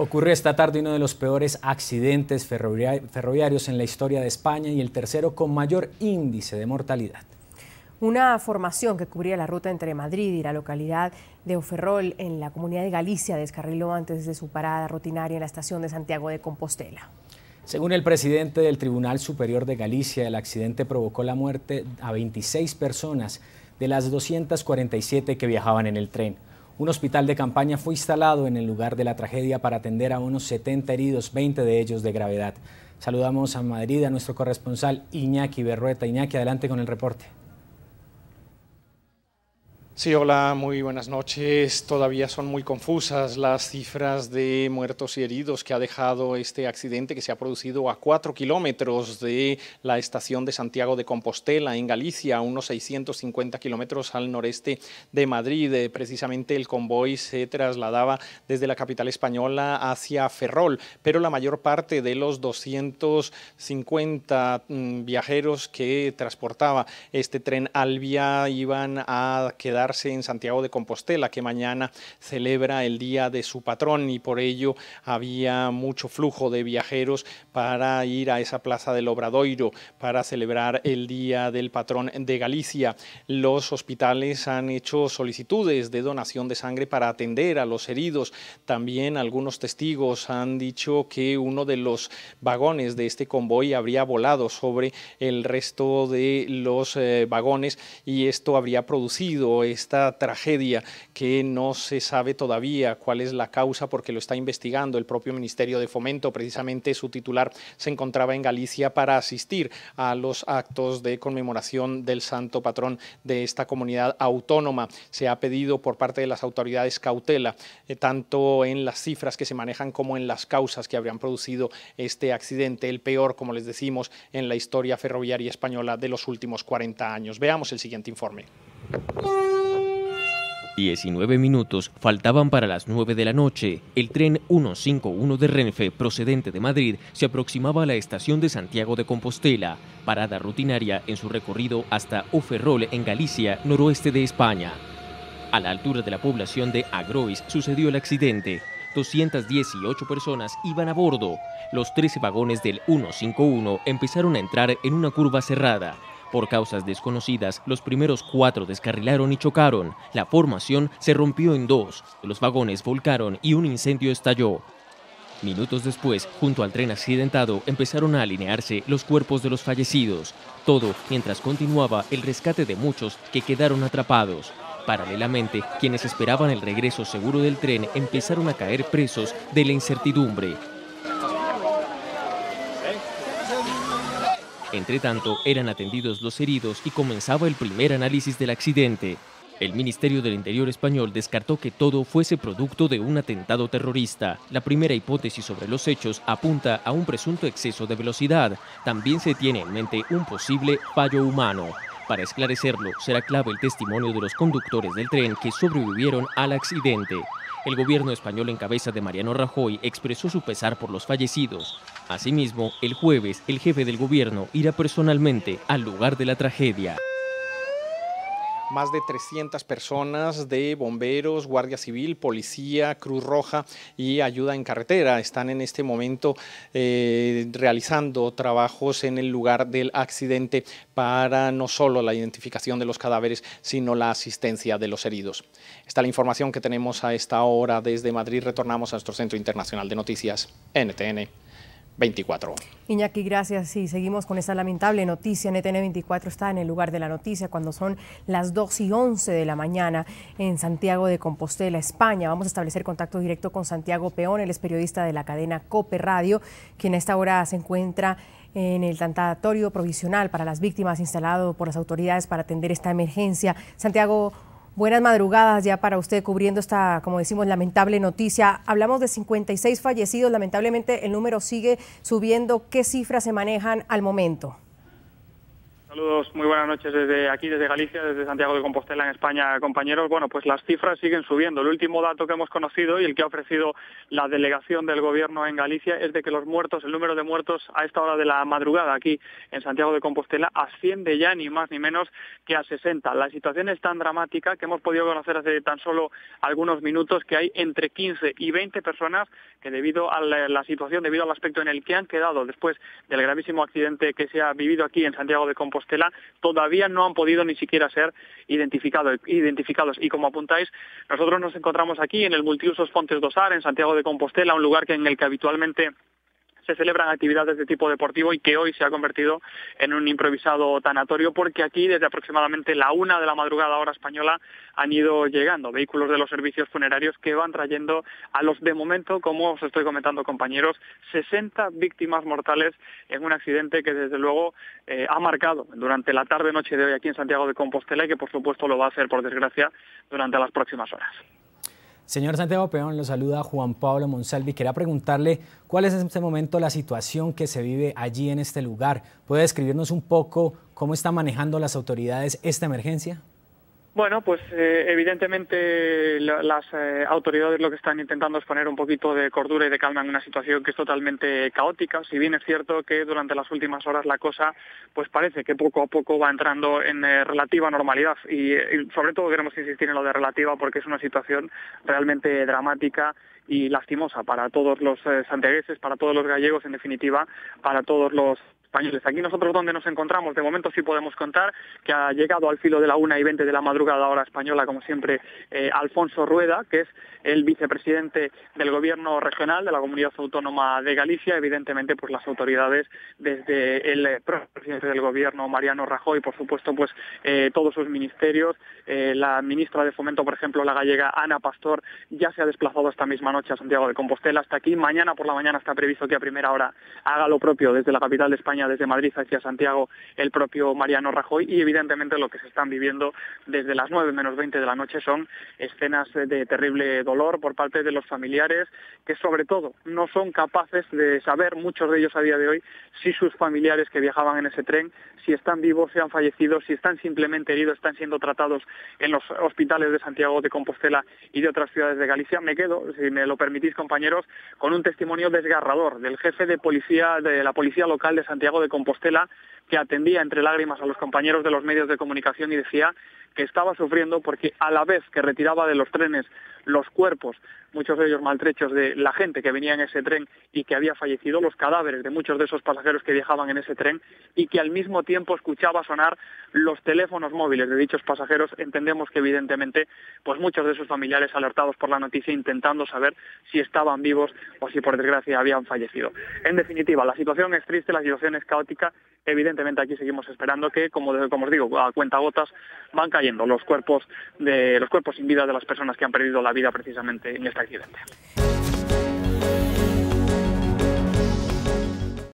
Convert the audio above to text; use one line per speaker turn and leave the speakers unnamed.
Ocurrió esta tarde uno de los peores accidentes ferroviarios en la historia de España y el tercero con mayor índice de mortalidad.
Una formación que cubría la ruta entre Madrid y la localidad de Oferrol, en la comunidad de Galicia, descarriló antes de su parada rutinaria en la estación de Santiago de Compostela.
Según el presidente del Tribunal Superior de Galicia, el accidente provocó la muerte a 26 personas de las 247 que viajaban en el tren. Un hospital de campaña fue instalado en el lugar de la tragedia para atender a unos 70 heridos, 20 de ellos de gravedad. Saludamos a Madrid a nuestro corresponsal Iñaki Berrueta. Iñaki, adelante con el reporte.
Sí, hola, muy buenas noches. Todavía son muy confusas las cifras de muertos y heridos que ha dejado este accidente que se ha producido a 4 kilómetros de la estación de Santiago de Compostela, en Galicia, a unos 650 kilómetros al noreste de Madrid. Precisamente el convoy se trasladaba desde la capital española hacia Ferrol, pero la mayor parte de los 250 viajeros que transportaba este tren Alvia iban a quedar en Santiago de Compostela, que mañana celebra el día de su patrón, y por ello había mucho flujo de viajeros para ir a esa plaza del Obradoiro para celebrar el día del patrón de Galicia. Los hospitales han hecho solicitudes de donación de sangre para atender a los heridos. También algunos testigos han dicho que uno de los vagones de este convoy habría volado sobre el resto de los vagones, y esto habría producido esta tragedia que no se sabe todavía cuál es la causa, porque lo está investigando el propio Ministerio de Fomento. Precisamente su titular se encontraba en Galicia para asistir a los actos de conmemoración del santo patrón de esta comunidad autónoma. Se ha pedido por parte de las autoridades cautela, tanto en las cifras que se manejan como en las causas que habrían producido este accidente, el peor, como les decimos, en la historia ferroviaria española de los últimos 40 años. Veamos el siguiente informe.
19 minutos faltaban para las 9 de la noche. El tren 151 de Renfe, procedente de Madrid, se aproximaba a la estación de Santiago de Compostela, parada rutinaria en su recorrido hasta Oferrol, en Galicia, noroeste de España. A la altura de la población de Agrois sucedió el accidente. 218 personas iban a bordo. Los 13 vagones del 151 empezaron a entrar en una curva cerrada. Por causas desconocidas, los primeros 4 descarrilaron y chocaron. La formación se rompió en 2, los vagones volcaron y un incendio estalló. Minutos después, junto al tren accidentado, empezaron a alinearse los cuerpos de los fallecidos. Todo mientras continuaba el rescate de muchos que quedaron atrapados. Paralelamente, quienes esperaban el regreso seguro del tren empezaron a caer presos de la incertidumbre. Entre tanto, eran atendidos los heridos y comenzaba el primer análisis del accidente. El Ministerio del Interior español descartó que todo fuese producto de un atentado terrorista. La primera hipótesis sobre los hechos apunta a un presunto exceso de velocidad. También se tiene en mente un posible fallo humano. Para esclarecerlo, será clave el testimonio de los conductores del tren que sobrevivieron al accidente. El gobierno español en cabeza de Mariano Rajoy expresó su pesar por los fallecidos. Asimismo, el jueves, el jefe del gobierno irá personalmente al lugar de la tragedia.
Más de 300 personas de bomberos, Guardia Civil, Policía, Cruz Roja y Ayuda en Carretera están en este momento realizando trabajos en el lugar del accidente para no solo la identificación de los cadáveres, sino la asistencia de los heridos. Esta es la información que tenemos a esta hora desde Madrid. Retornamos a nuestro Centro Internacional de Noticias, NTN 24.
Iñaki, gracias. Y seguimos con esta lamentable noticia. NTN 24 está en el lugar de la noticia cuando son las 2:11 de la mañana en Santiago de Compostela, España. Vamos a establecer contacto directo con Santiago Peón, él es periodista de la cadena COPE Radio, quien a esta hora se encuentra en el tanatorio provisional para las víctimas instalado por las autoridades para atender esta emergencia. Santiago, buenas madrugadas ya para usted cubriendo esta, como decimos, lamentable noticia. Hablamos de 56 fallecidos, lamentablemente el número sigue subiendo. ¿Qué cifras se manejan al momento?
Saludos, muy buenas noches desde aquí, desde Galicia, desde Santiago de Compostela en España, compañeros. Bueno, pues las cifras siguen subiendo. El último dato que hemos conocido y el que ha ofrecido la delegación del gobierno en Galicia es de que los muertos, el número de muertos a esta hora de la madrugada aquí en Santiago de Compostela asciende ya ni más ni menos que a 60. La situación es tan dramática que hemos podido conocer hace tan solo algunos minutos que hay entre 15 y 20 personas que debido a la situación, debido al aspecto en el que han quedado después del gravísimo accidente que se ha vivido aquí en Santiago de Compostela, todavía no han podido ni siquiera ser identificados. Y como apuntáis, nosotros nos encontramos aquí en el Multiusos Fontes d'Ossar, en Santiago de Compostela, un lugar en el que habitualmente se celebran actividades de tipo deportivo y que hoy se ha convertido en un improvisado tanatorio, porque aquí desde aproximadamente la 1 de la madrugada hora española han ido llegando vehículos de los servicios funerarios que van trayendo a los, de momento, como os estoy comentando compañeros, 60 víctimas mortales en un accidente que desde luego ha marcado durante la tarde-noche de hoy aquí en Santiago de Compostela y que por supuesto lo va a hacer, por desgracia, durante las próximas horas.
Señor Santiago Peón, lo saluda Juan Pablo Monsalvi. Quería preguntarle cuál es en este momento la situación que se vive allí en este lugar. ¿Puede describirnos un poco cómo están manejando las autoridades esta emergencia?
Bueno, pues evidentemente las autoridades lo que están intentando es poner un poquito de cordura y de calma en una situación que es totalmente caótica, si bien es cierto que durante las últimas horas la cosa pues parece que poco a poco va entrando en relativa normalidad y sobre todo queremos insistir en lo de relativa porque es una situación realmente dramática y lastimosa para todos los santiagueses, para todos los gallegos, en definitiva, para todos los españoles. Aquí nosotros donde nos encontramos, de momento sí podemos contar que ha llegado al filo de la 1:20 de la madrugada hora española, como siempre, Alfonso Rueda, que es el vicepresidente del Gobierno regional de la Comunidad Autónoma de Galicia. Evidentemente, pues las autoridades, desde el presidente del Gobierno, Mariano Rajoy, por supuesto, pues todos sus ministerios, la ministra de Fomento, por ejemplo, la gallega Ana Pastor, ya se ha desplazado esta misma noche a Santiago de Compostela hasta aquí. Mañana por la mañana está previsto que a primera hora haga lo propio desde la capital de España, desde Madrid hacia Santiago, el propio Mariano Rajoy, y evidentemente lo que se están viviendo desde las 9:20 de la noche son escenas de terrible dolor por parte de los familiares, que sobre todo no son capaces de saber, muchos de ellos a día de hoy, si sus familiares que viajaban en ese tren, si están vivos, si han fallecido, si están simplemente heridos, están siendo tratados en los hospitales de Santiago de Compostela y de otras ciudades de Galicia. Me quedo, si me lo permitís compañeros, con un testimonio desgarrador del jefe de policía de la policía local de Santiago de Compostela, que atendía entre lágrimas a los compañeros de los medios de comunicación y decía que estaba sufriendo porque a la vez que retiraba de los trenes los cuerpos, muchos de ellos maltrechos, de la gente que venía en ese tren y que había fallecido, los cadáveres de muchos de esos pasajeros que viajaban en ese tren, y que al mismo tiempo escuchaba sonar los teléfonos móviles de dichos pasajeros, entendemos que evidentemente pues muchos de sus familiares, alertados por la noticia, intentando saber si estaban vivos o si por desgracia habían fallecido. En definitiva, la situación es triste, la situación es caótica. Evidentemente aquí seguimos esperando que, como os digo, a cuentagotas van cayendo los cuerpos sin vida de las personas que han perdido la vida precisamente en este accidente.